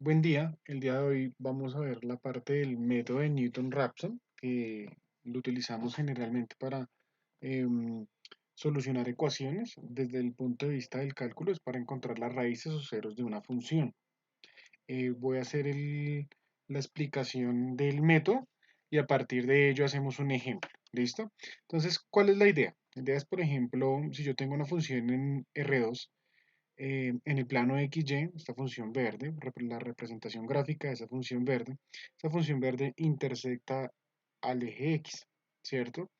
Buen día, el día de hoy vamos a ver la parte del método de Newton-Raphson que lo utilizamos generalmente para em, solucionar ecuaciones desde el punto de vista del cálculo, es para encontrar las raíces o ceros de una función. Voy a hacer la explicación del método y a partir de ello hacemos un ejemplo. ¿Listo? Entonces, ¿cuál es la idea? La idea es, por ejemplo, si yo tengo una función en R2, en el plano XY, esta función verde, la representación gráfica de esa función verde intersecta al eje X, ¿cierto?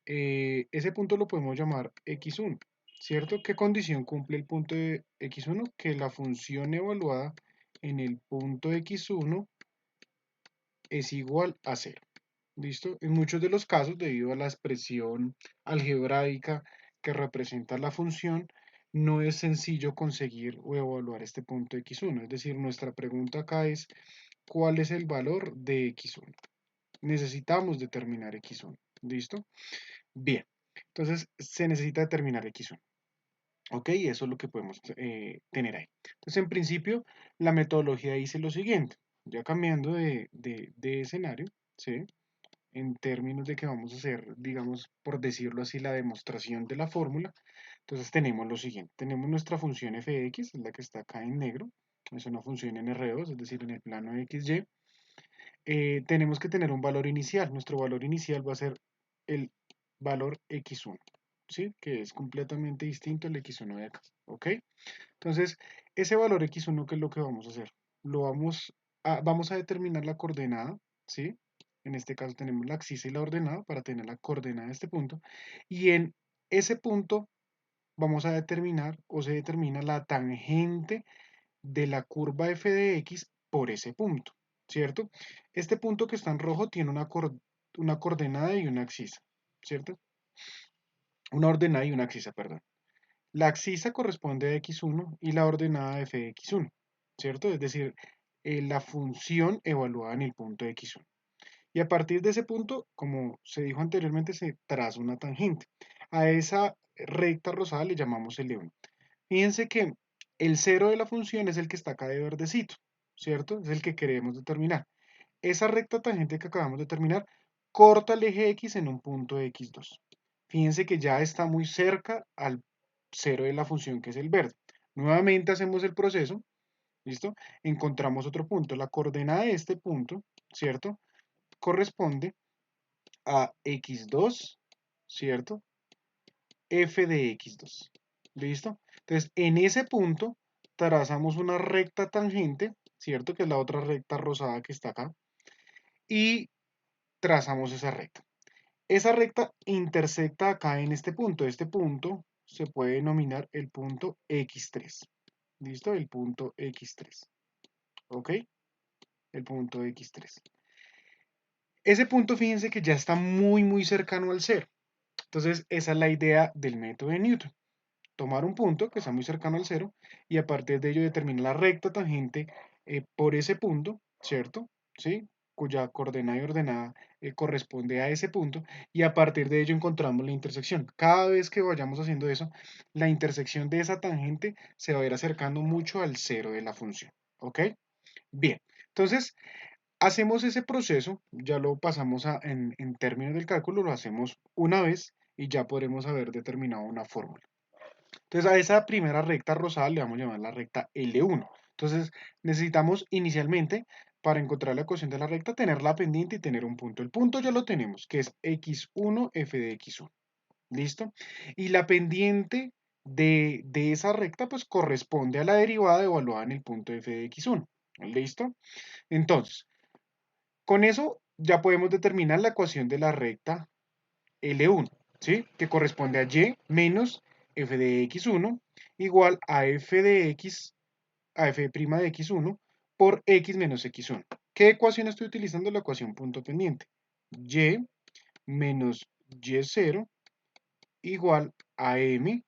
Ese punto lo podemos llamar X1, ¿cierto? ¿Qué condición cumple el punto de X1? Que la función evaluada en el punto X1 es igual a cero. ¿Listo? En muchos de los casos, debido a la expresión algebraica que representa la función, no es sencillo conseguir o evaluar este punto x1. Es decir, nuestra pregunta acá es, ¿cuál es el valor de x1? Necesitamos determinar x1. ¿Listo? Bien. Entonces, se necesita determinar x1. ¿Ok? Eso es lo que podemos tener ahí. Entonces, en principio, la metodología dice lo siguiente. Ya cambiando de escenario, ¿sí? En términos de que vamos a hacer, digamos, por decirlo así, la demostración de la fórmula. Entonces tenemos lo siguiente, tenemos nuestra función f de x, es la que está acá en negro, es una función en R2, es decir, en el plano XY. Tenemos que tener un valor inicial, nuestro valor inicial va a ser el valor x1, ¿sí? Que es completamente distinto al x1 de acá, ¿ok? Entonces, ese valor x1, ¿qué es lo que vamos a hacer? Vamos a determinar la coordenada, ¿sí? En este caso tenemos la abscisa y la ordenada para tener la coordenada de este punto. Y en ese punto vamos a determinar o se determina la tangente de la curva f de x por ese punto, ¿cierto? Este punto que está en rojo tiene una coordenada y una abscisa, ¿cierto? Una ordenada y una abscisa, perdón. La abscisa corresponde a x1 y la ordenada a f de x1, ¿cierto? Es decir, la función evaluada en el punto x1. Y a partir de ese punto, como se dijo anteriormente, se traza una tangente. A esa recta rosada le llamamos L1. Fíjense que el cero de la función es el que está acá de verdecito, ¿cierto? Es el que queremos determinar. Esa recta tangente que acabamos de determinar corta el eje X en un punto x2. Fíjense que ya está muy cerca al cero de la función que es el verde. Nuevamente hacemos el proceso, ¿listo? Encontramos otro punto. La coordenada de este punto, ¿cierto? Corresponde a x2, ¿cierto? F de x2. ¿Listo? Entonces, en ese punto trazamos una recta tangente, ¿cierto? Que es la otra recta rosada que está acá. Y trazamos esa recta. Esa recta intersecta acá en este punto. Este punto se puede denominar el punto x3. ¿Listo? El punto x3. ¿Ok? El punto x3. Ese punto, fíjense que ya está muy cercano al cero. Entonces, esa es la idea del método de Newton. Tomar un punto que está muy cercano al cero y a partir de ello determinar la recta tangente por ese punto, ¿cierto? ¿Sí? Cuya coordenada y ordenada corresponde a ese punto y a partir de ello encontramos la intersección. Cada vez que vayamos haciendo eso, la intersección de esa tangente se va a ir acercando mucho al cero de la función. ¿Ok? Bien, entonces hacemos ese proceso, ya lo pasamos en términos del cálculo, lo hacemos una vez y ya podremos haber determinado una fórmula. Entonces a esa primera recta rosada le vamos a llamar la recta L1. Entonces necesitamos inicialmente, para encontrar la ecuación de la recta, tener la pendiente y tener un punto. El punto ya lo tenemos, que es x1 f de x1. ¿Listo? Y la pendiente de esa recta pues corresponde a la derivada evaluada en el punto f de x1. ¿Listo? Entonces, con eso ya podemos determinar la ecuación de la recta L1, ¿sí? Que corresponde a y menos f de x1 igual a f de x, a f' de x1 por x menos x1. ¿Qué ecuación estoy utilizando? La ecuación punto pendiente. Y menos y0 igual a m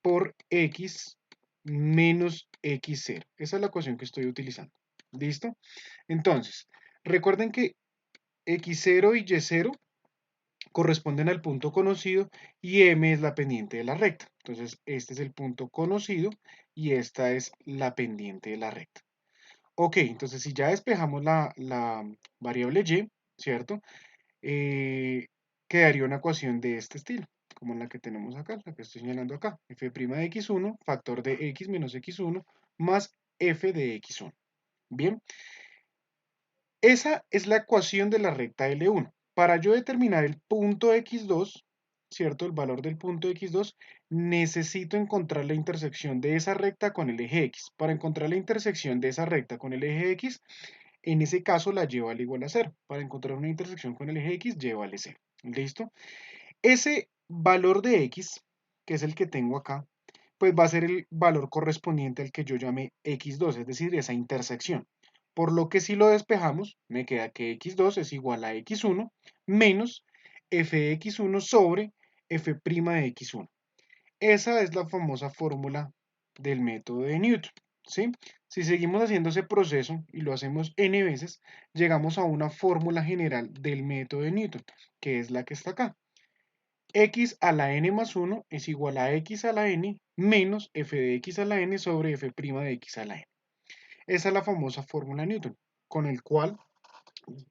por x menos x0. Esa es la ecuación que estoy utilizando. ¿Listo? Entonces, recuerden que x0 y y0 corresponden al punto conocido y M es la pendiente de la recta. Entonces, este es el punto conocido y esta es la pendiente de la recta. Ok, entonces si ya despejamos la variable y, ¿cierto? Eh, Quedaría una ecuación de este estilo, como la que tenemos acá, la que estoy señalando acá. F' de x1, factor de x menos x1, más f de x1. Bien, esa es la ecuación de la recta L1. Para yo determinar el punto x2, ¿cierto? El valor del punto x2, necesito encontrar la intersección de esa recta con el eje x. Para encontrar la intersección de esa recta con el eje x, en ese caso la y vale igual a 0. Para encontrar una intersección con el eje x, y vale 0. ¿Listo? Ese valor de x, que es el que tengo acá, pues va a ser el valor correspondiente al que yo llamé x2, es decir, esa intersección. Por lo que si lo despejamos, me queda que x2 es igual a x1 menos f de x1 sobre f' de x1. Esa es la famosa fórmula del método de Newton, ¿sí? Si seguimos haciendo ese proceso y lo hacemos n veces, llegamos a una fórmula general del método de Newton, que es la que está acá. X a la n más 1 es igual a x a la n menos f de x a la n sobre f' de x a la n. Esa es la famosa fórmula de Newton, con el cual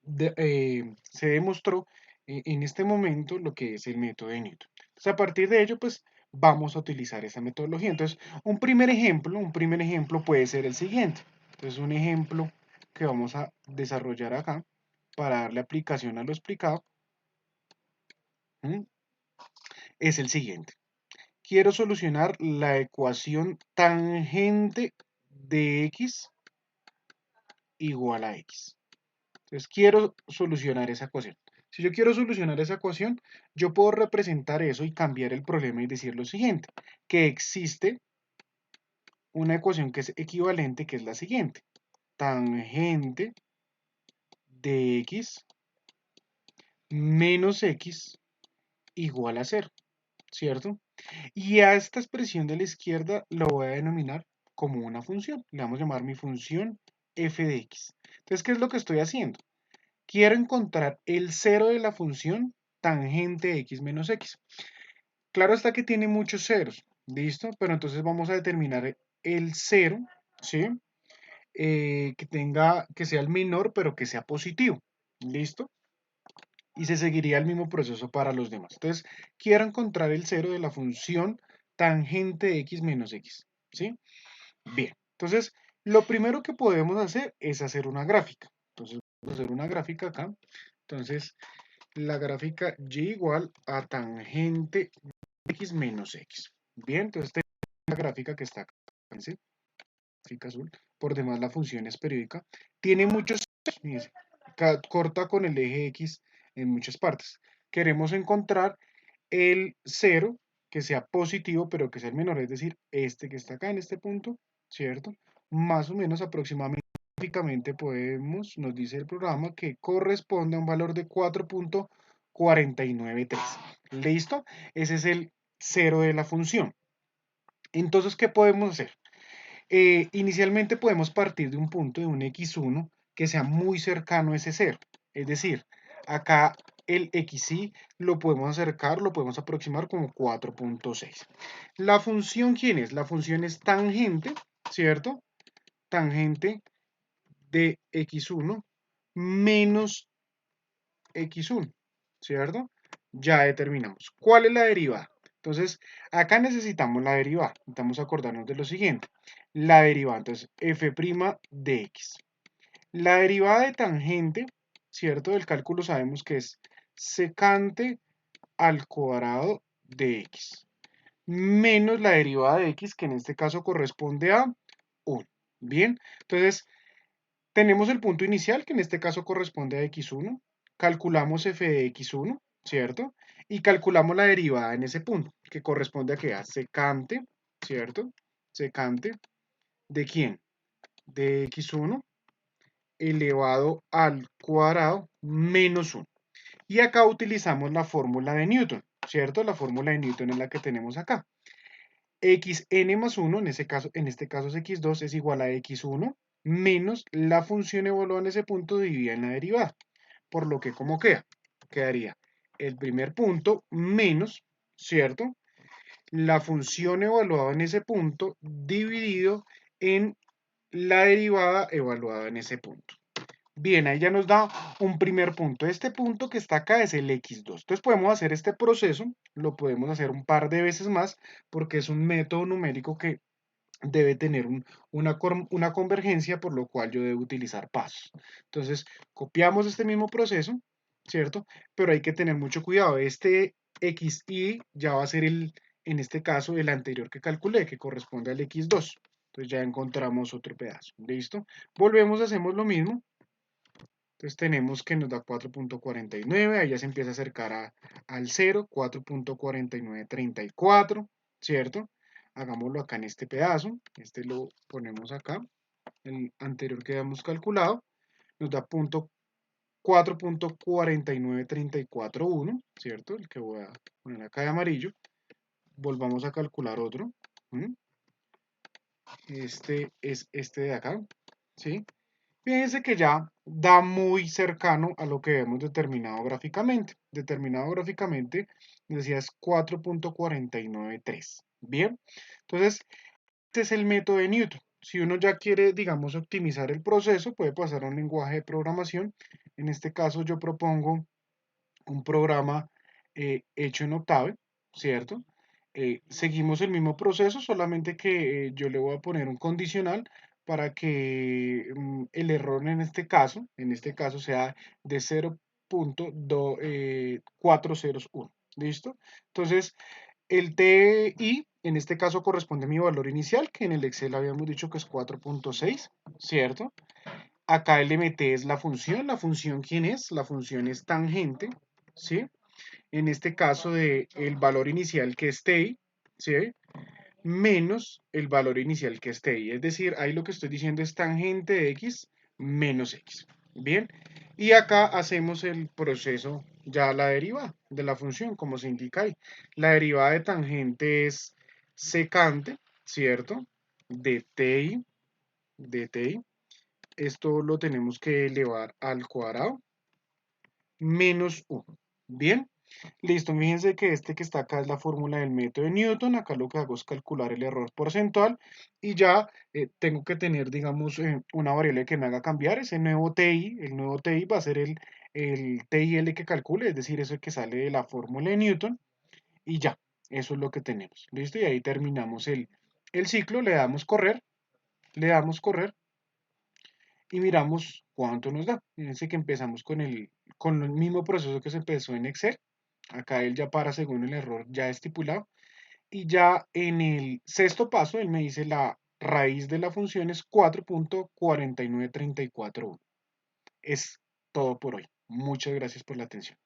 se demostró en este momento lo que es el método de Newton. Entonces, a partir de ello, pues vamos a utilizar esa metodología. Entonces, un primer ejemplo puede ser el siguiente. Entonces, un ejemplo que vamos a desarrollar acá para darle aplicación a lo explicado, ¿m? Es el siguiente. Quiero solucionar la ecuación tangente de x igual a x. Entonces, quiero solucionar esa ecuación. Si yo quiero solucionar esa ecuación, yo puedo representar eso y cambiar el problema y decir lo siguiente, que existe una ecuación que es equivalente, que es la siguiente. Tangente de x menos x igual a 0, ¿cierto? Y a esta expresión de la izquierda lo voy a denominar como una función. Le vamos a llamar mi función f de x. Entonces, ¿qué es lo que estoy haciendo? Quiero encontrar el cero de la función tangente de x menos x. Claro está que tiene muchos ceros, ¿listo? Pero entonces vamos a determinar el cero, ¿sí? Que sea el menor, pero que sea positivo, ¿listo? Y se seguiría el mismo proceso para los demás. Entonces, quiero encontrar el cero de la función tangente de x menos x, ¿sí? Bien, entonces, lo primero que podemos hacer es hacer una gráfica. Entonces, vamos a hacer una gráfica acá. Entonces, la gráfica y igual a tangente de x menos x. Bien, entonces, esta es la gráfica que está acá, ¿sí? Gráfica azul. Por demás, la función es periódica. Tiene muchos ceros, fíjense, corta con el eje x en muchas partes. Queremos encontrar el cero que sea positivo, pero que sea el menor, es decir, este que está acá en este punto, ¿cierto? Más o menos aproximadamente gráficamente podemos, nos dice el programa, que corresponde a un valor de 4.493. ¿Listo? Ese es el cero de la función. Entonces, ¿qué podemos hacer? Inicialmente podemos partir de un punto de un x1 que sea muy cercano a ese cero. Es decir, acá el xy lo podemos acercar, lo podemos aproximar como 4.6. ¿La función quién es? La función es tangente, ¿cierto? Tangente de x1 menos x1, ¿cierto? Ya determinamos. ¿Cuál es la derivada? Entonces, acá necesitamos la derivada. Necesitamos acordarnos de lo siguiente. La derivada, entonces, f' de x. La derivada de tangente, ¿cierto? Del cálculo sabemos que es secante al cuadrado de x. Menos la derivada de x, que en este caso corresponde a 1. Bien, entonces, tenemos el punto inicial, que en este caso corresponde a x1. Calculamos f de x1, ¿cierto? Y calculamos la derivada en ese punto, que corresponde a que a secante, ¿cierto? Secante, ¿de quién? De x1 elevado al cuadrado menos 1. Y acá utilizamos la fórmula de Newton, ¿cierto? La fórmula de Newton es la que tenemos acá. Xn más 1, en este caso es x2, es igual a x1 menos la función evaluada en ese punto dividida en la derivada. Por lo que, ¿cómo queda? Quedaría el primer punto menos, ¿cierto? La función evaluada en ese punto dividido en la derivada evaluada en ese punto. Bien, ahí ya nos da un primer punto. Este punto que está acá es el x2. Entonces podemos hacer este proceso, lo podemos hacer un par de veces más porque es un método numérico que debe tener una convergencia, por lo cual yo debo utilizar pasos. Entonces, copiamos este mismo proceso, ¿cierto? Pero hay que tener mucho cuidado. Este xy ya va a ser en este caso, el anterior que calculé, que corresponde al x2. Entonces ya encontramos otro pedazo. ¿Listo? Volvemos, hacemos lo mismo. Entonces tenemos que nos da 4.49, ahí ya se empieza a acercar al 0, 4.4934, ¿cierto? Hagámoslo acá en este pedazo, este lo ponemos acá, el anterior que habíamos calculado, nos da 4.493441, ¿cierto? El que voy a poner acá de amarillo. Volvamos a calcular otro. Este es este de acá, ¿sí? Fíjense que ya da muy cercano a lo que hemos determinado gráficamente. Determinado gráficamente, decía, es 4.493. Bien, entonces, este es el método de Newton. Si uno ya quiere, digamos, optimizar el proceso, puede pasar a un lenguaje de programación. En este caso, yo propongo un programa hecho en Octave, ¿cierto? Seguimos el mismo proceso, solamente que yo le voy a poner un condicional para que el error en este caso sea de 0.401. ¿Listo? Entonces, el TI en este caso corresponde a mi valor inicial, que en el Excel habíamos dicho que es 4.6, ¿cierto? Acá el MT es la función ¿quién es? La función es tangente, ¿sí? En este caso de el valor inicial que es TI, ¿sí? Menos el valor inicial que es TI. Es decir, ahí lo que estoy diciendo es tangente de X menos X. Bien, y acá hacemos el proceso, ya la deriva de la función, como se indica ahí. La derivada de tangente es secante, ¿cierto? De TI. Esto lo tenemos que elevar al cuadrado menos 1. Bien, listo. Fíjense que este que está acá es la fórmula del método de Newton. Acá lo que hago es calcular el error porcentual y ya tengo que tener, digamos, una variable que me haga cambiar ese nuevo TI. El nuevo TI va a ser el TIL que calcule, es decir, eso que sale de la fórmula de Newton y ya, eso es lo que tenemos. Listo, y ahí terminamos el ciclo, le damos correr y miramos cuánto nos da. Fíjense que empezamos con el mismo proceso que se empezó en Excel. Acá él ya para según el error ya estipulado. Y ya en el sexto paso, él me dice la raíz de la función es 4.49341. Es todo por hoy. Muchas gracias por la atención.